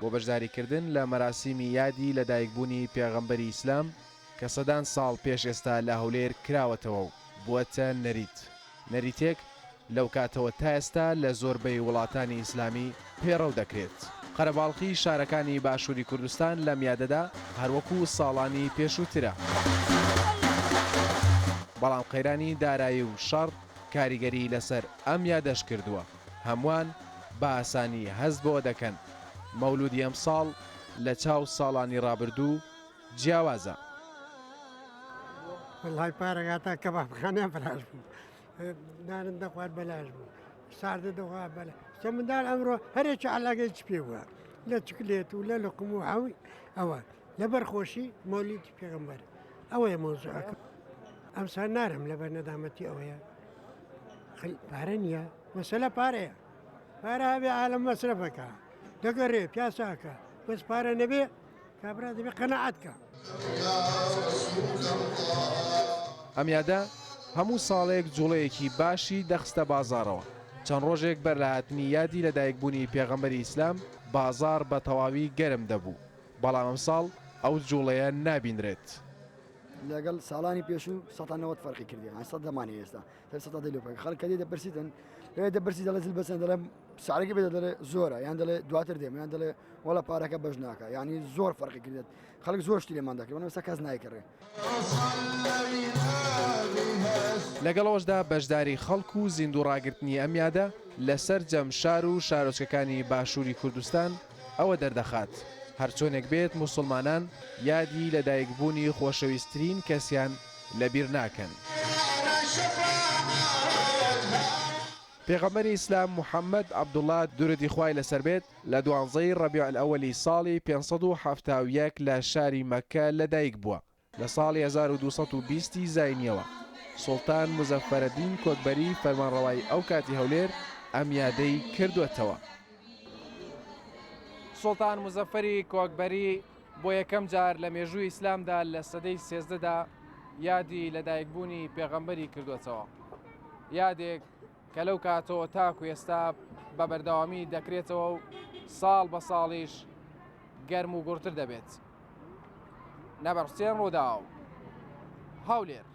بۆ بەشداریکردن لە مەراسیمی یادی لەدایکبوونی پێغەمبەری ئیسلام کە سەدان ساڵ پێش ئێستا لە هەولێر کراوەتەوە و بووەتە نەریت. نەریتێک لەو کاتەوە تا ئێستا لە زۆربەی وڵاتانی ئیسلامی پێڕەو دەکرێت. قەرەباڵغی شارەکانی باشووری کوردستان لە میادەدا هەروەکو ساڵانی پێشووترە. بەڵام قەیرانی دارایی و شەڕ کاریگەری لەسەر ئەم یادەش کردووە. هەمووان بە ئاسانی هەست بۆ دەکەن مەولودی ئەم ساڵ لە چاو ساڵانی ڕابردوو جیاوازە. والله پارەکاتا کەبابخانە بەلاش بوو، دارن دەخوارد بەلاش بوو، ساردە دەخوار بەلا چەمندار ئەمڕۆ هەرێکی عەلاقەی چ پێ بووە لە چکلێت و لە لقم و هەوی ئەوە لەبەر خۆشی مەولیدی پێغەمبەر ئەوەیە مۆزوعەکە. ئەمسا نارم لەبەر نەدامەتی ئەوەیە پارە نییە، مەسەلە پارەیە، پارە هەبێ عالەم مەسرەفەکە دەگەڕێ پیاساکە، بەس پارە نەبێ کابرا دەبێ قەنەعەتکە. ئەم یادە هەموو ساڵێک جوڵەیەکی باشی دەخستە بازارەوە. چەند ڕۆژێک بەر لە هاتنی یادی لەدایکبوونی پێغەمبەری ئیسلام بازار بە تەواوی گەرم دەبوو، بەڵام ئەم ساڵ ئەو جوڵەیە نابینرێت. لەگەڵ ساڵانی پێشوو ١٩٠ فەرقی کردی، ١٠٠ دەمانێ ئێستا دەلوپەکە خەڵک دێ دەپرسیتن دەپرسی دەڵێ زل بەسەن دەڵێ ساڵێکی بێ دەڵێ زۆرە، یان دەڵێ دواتر دێم، یان دەڵێ وەڵە پارەکە بەش ناکە، یعنی زۆر فەرقی کردێت. خەڵک زۆر شتی لێمان دەکرد، بەڵام ئێستا کەس نایکڕێ. لەگەڵەوەشدا بەشداری خەڵک و زیندوو ڕاگررتنی ئەم یادە لەسەر جەم شار و شارۆچکەکانی باشووری کوردستان ئەوە دەردەخات هەرچۆنێک بێت موسڵمانان یادی لەدایکبوونی خۆشەویستترین کەسیان لەبیر ناکەن. پێغەمبەری ئیسلام محەممەد عەبدوڵڵا دوورەتی خوای لەسەر بێت لە 12ی ڕەبیع الئەوەلی ساڵی 571 لە شاری مەککە لەدایک بووە. لە ساڵی 1220 زاینیەوە سوڵتان مزەفەرەدین کۆکبەری فەرمانڕەوای ئەو کاتی هەولێر ئەم یادەی کردوێتەوە. سوڵتان مزەفەری کۆکبەری بۆ یەکەم جار لە مێژووی ئیسلامدا لە سەدەی 13دا یادی لەدایکبوونی پێغەمبەری کردوێتەوە. یادێک کە لەو کاتەوە تاکو ئێستا بە بەردەوامی دەکرێتەوە و ساڵ بە ساڵیش گەرم و گوڕتر دەبێت. نەبەر حوسێن ڕووداو، هەولێر.